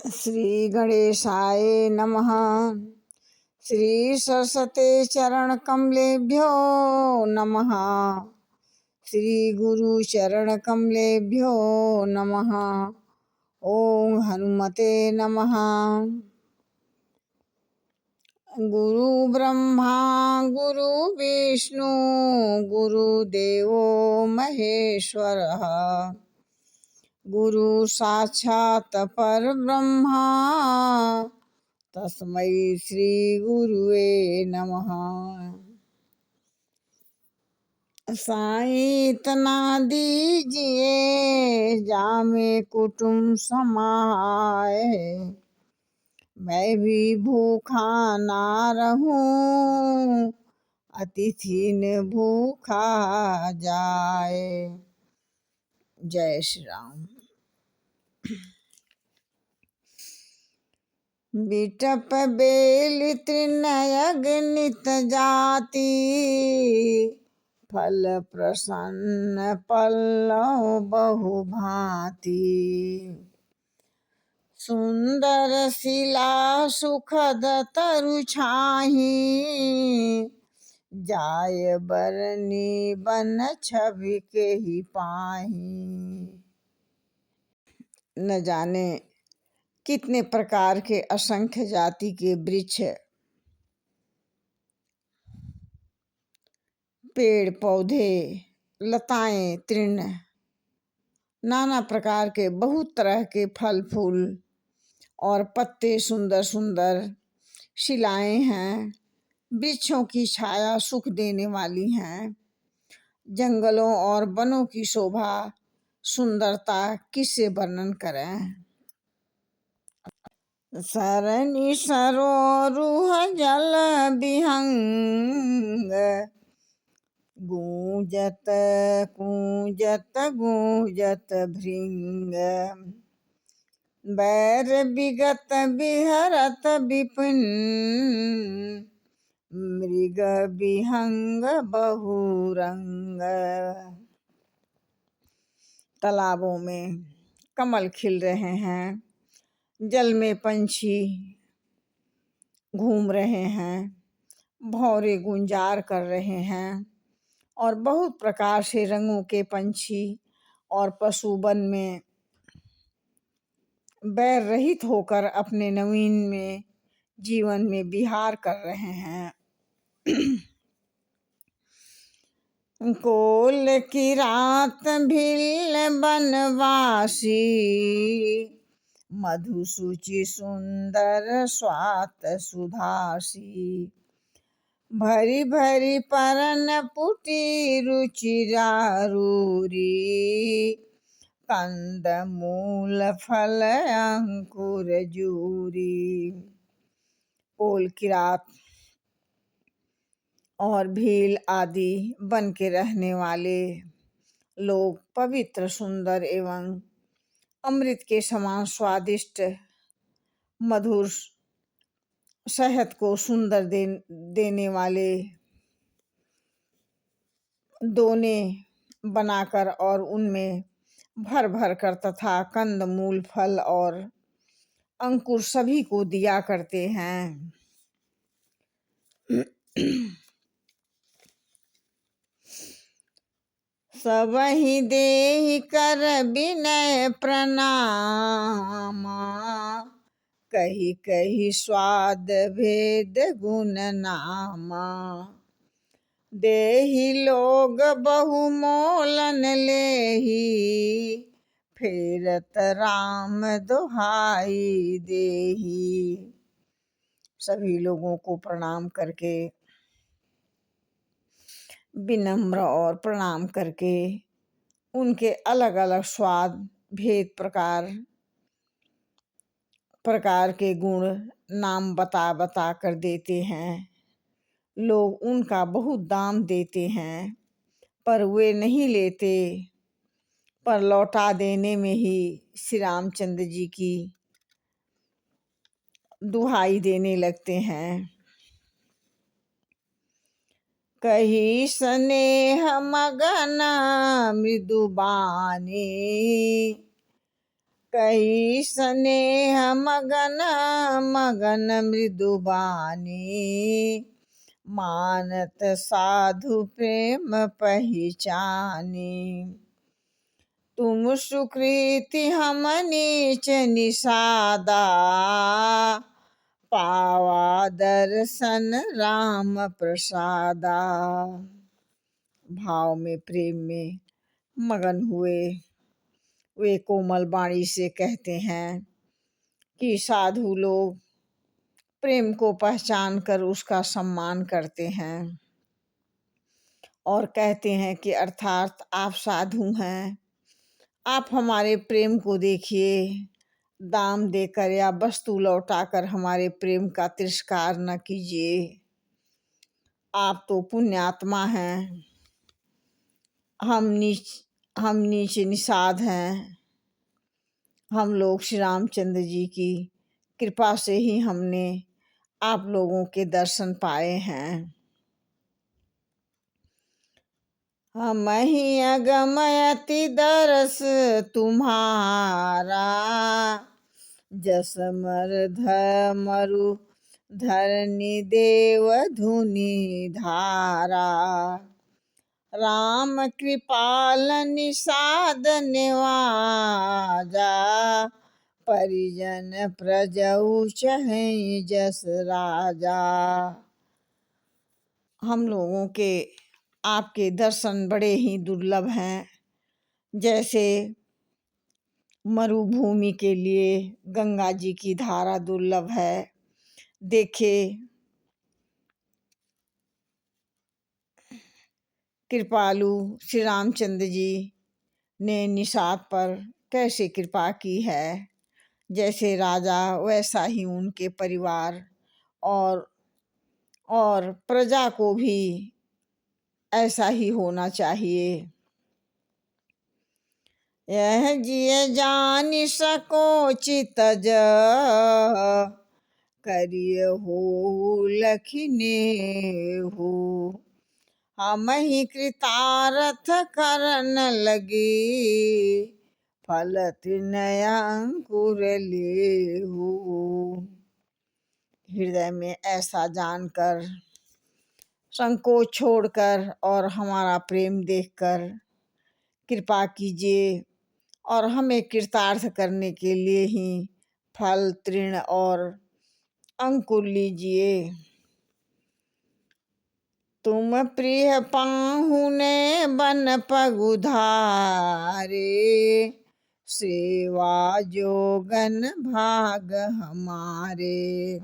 श्री गणेशाय नमः। श्री सरस्वते चरण कमलेभ्यो नमः। श्री गुरु चरण कमलेभ्यो नमः। ओम हनुमते नमः। गुरु ब्रह्मा गुरु विष्णु गुरुदेवो महेश्वरः। गुरु साक्षात् परब्रह्मा तस्मै श्री गुरुवे नमः। साईं इतना दीजिए जामे कुटुम्ब समाए, मैं भी भूखा ना रहूं अतिथि न भूखा जाए। जय श्री राम। बिटप बेल त्रिनयग नित जाति, फल प्रसन्न पल्लव बहु भांति। सुंदर शिला सुखद तरु छाही, जाय बरनी बन छवि के ही पाही। न जाने कितने प्रकार के असंख्य जाति के वृक्ष, पेड़ पौधे, लताएं, तृण, नाना प्रकार के बहुत तरह के फल फूल और पत्ते, सुंदर सुंदर शिलाएं हैं। वृक्षों की छाया सुख देने वाली हैं। जंगलों और वनों की शोभा सुंदरता किससे वर्णन करें। सरनि सरोरुह जल विहंग, गूंजत कूंजत गूंजत भृंग। बैर विगत विहरत विपिन, मृग विहंग बहुरंग। तालाबों में कमल खिल रहे हैं, जल में पंछी घूम रहे हैं, भौरे गुंजार कर रहे हैं और बहुत प्रकार से रंगों के पंछी और पशु वन में बैर रहित होकर अपने नवीन में जीवन में विहार कर रहे हैं। कोल की रात भिल बनवासी, मधुसूचि सुंदर स्वात सुधासी। भरी भरी परन पुटी रुचिरा रूरी, कंद मूल फल अंकुर जूरी। कोल की रात और भील आदि बन के रहने वाले लोग पवित्र, सुंदर एवं अमृत के समान स्वादिष्ट मधुर शहद को सुंदर देने वाले दोने बनाकर और उनमें भर भर कर तथा कंद मूल फल और अंकुर सभी को दिया करते हैं। सबहि देहि कर विनय प्रणाम, कही कही स्वाद भेद गुण नामा। देहि लोग बहु मोलन लेहि, फेरत राम दुहाई देहि। सभी लोगों को प्रणाम करके, विनम्र और प्रणाम करके उनके अलग अलग स्वाद भेद प्रकार के गुण नाम बता बता कर देते हैं। लोग उनका बहुत दाम देते हैं, पर वे नहीं लेते, पर लौटा देने में ही श्री रामचंद्र जी की दुहाई देने लगते हैं। कही स्नेह मगन मृदुबानी, कही स्नेह मगन मगन मृदुबानी, मानत साधु प्रेम पहचानी। तुम सुकृति हम नीच निषादा, पावा दर्शन राम प्रसादा। भाव में प्रेम में मगन हुए वे कोमल वाणी से कहते हैं कि साधु लोग प्रेम को पहचान कर उसका सम्मान करते हैं और कहते हैं कि अर्थात आप साधु हैं, आप हमारे प्रेम को देखिए, दाम देकर या वस्तु लौटाकर हमारे प्रेम का तिरस्कार न कीजिए। आप तो पुण्यात्मा हैं, हम नीच निषाद हैं। हम लोग श्री रामचंद्र जी की कृपा से ही हमने आप लोगों के दर्शन पाए हैं। हम ही अगमयति दरस तुम्हारा, जस मरु धरनी देव धुनि धारा। राम कृपाल निषाद निवाजा, परिजन प्रजऊ चहै जस राजा। हम लोगों के आपके दर्शन बड़े ही दुर्लभ हैं। जैसे मरुभूमि के लिए गंगा जी की धारा दुर्लभ है। देखे कृपालु श्री रामचंद्र जी ने निषाद पर कैसे कृपा की है। जैसे राजा वैसा ही उनके परिवार और प्रजा को भी ऐसा ही होना चाहिए। यह जिय जान सको चितज, करिय हो लखिने हो। हम ही कृतार्थ करन लगे, फलत नया अंकुर ले हो। हृदय में ऐसा जानकर, संकोच छोड़कर और हमारा प्रेम देखकर कृपा कीजिए और हमें कृतार्थ करने के लिए ही फल तृण और अंकुर लीजिए। तुम प्रिय पाहुने बन पगुधारे, सेवा जोगन भाग हमारे।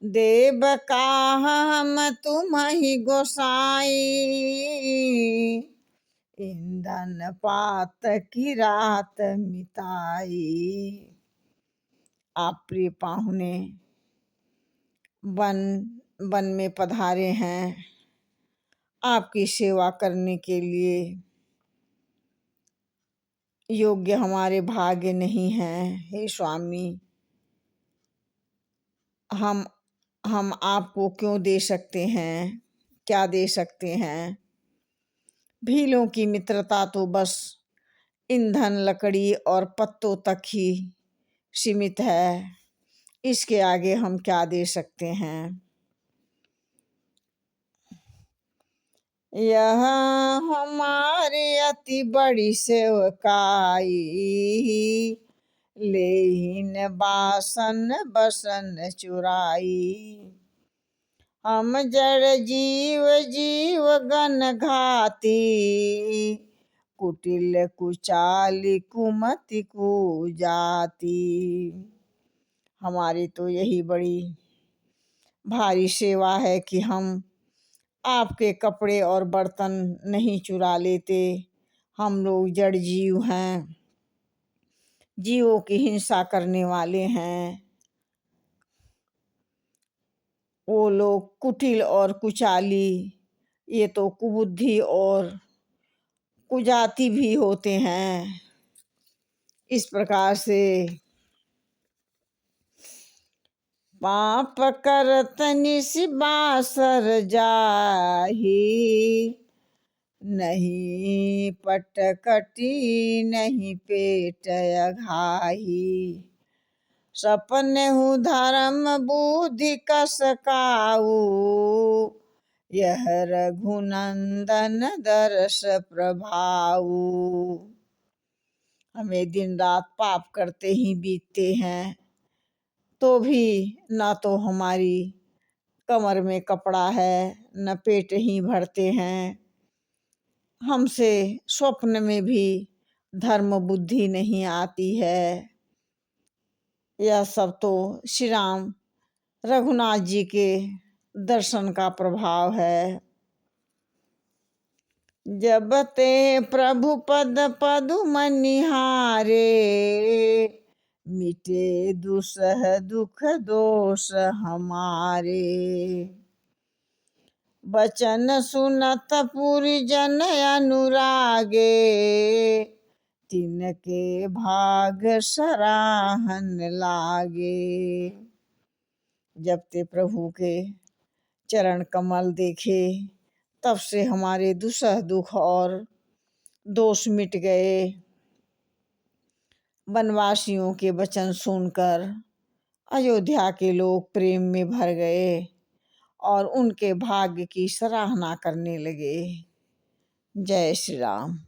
देव काह हम तुम ही गोसाई, ईंधन पात की रात मिताई। आप प्रिय पाहुने वन में पधारे हैं आपकी सेवा करने के लिए। योग्य हमारे भाग्य नहीं हैं हे स्वामी। हम आपको क्यों दे सकते हैं, क्या दे सकते हैं। भीलों की मित्रता तो बस ईंधन लकड़ी और पत्तों तक ही सीमित है, इसके आगे हम क्या दे सकते हैं। यह हमारे अति बड़ी सेवकाई, लेहिन बासन बसन चुराई। हम जड़ जीव जीव गण घाती, कुटिल कुचाली कुमति कुजाती। हमारी तो यही बड़ी भारी सेवा है कि हम आपके कपड़े और बर्तन नहीं चुरा लेते। हम लोग जड़ जीव हैं, जीवों की हिंसा करने वाले हैं। वो लोग कुटिल और कुचाली, ये तो कुबुद्धि और कुजाति भी होते हैं। इस प्रकार से पाप करत निसि बासर जाही, नहीं पट कटी नहीं पेट अघाही। सपनेहु धर्म बुद्धि कस काऊ, यह रघुनंदन दर्श प्रभाऊ। हमें दिन रात पाप करते ही बीतते हैं, तो भी ना तो हमारी कमर में कपड़ा है न पेट ही भरते हैं। हमसे स्वप्न में भी धर्म बुद्धि नहीं आती है। यह सब तो श्री राम रघुनाथ जी के दर्शन का प्रभाव है। जब ते प्रभु पद पदुम निहारे, मिटे दुसह दुख दोष हमारे। बचन सुनत पुरि जन अनुरागे, तिनके भाग सराहन लागे। जब ते प्रभु के चरण कमल देखे, तब से हमारे दुसह दुख और दोष मिट गए। वनवासियों के वचन सुनकर अयोध्या के लोग प्रेम में भर गए और उनके भाग्य की सराहना करने लगे। जय श्री राम।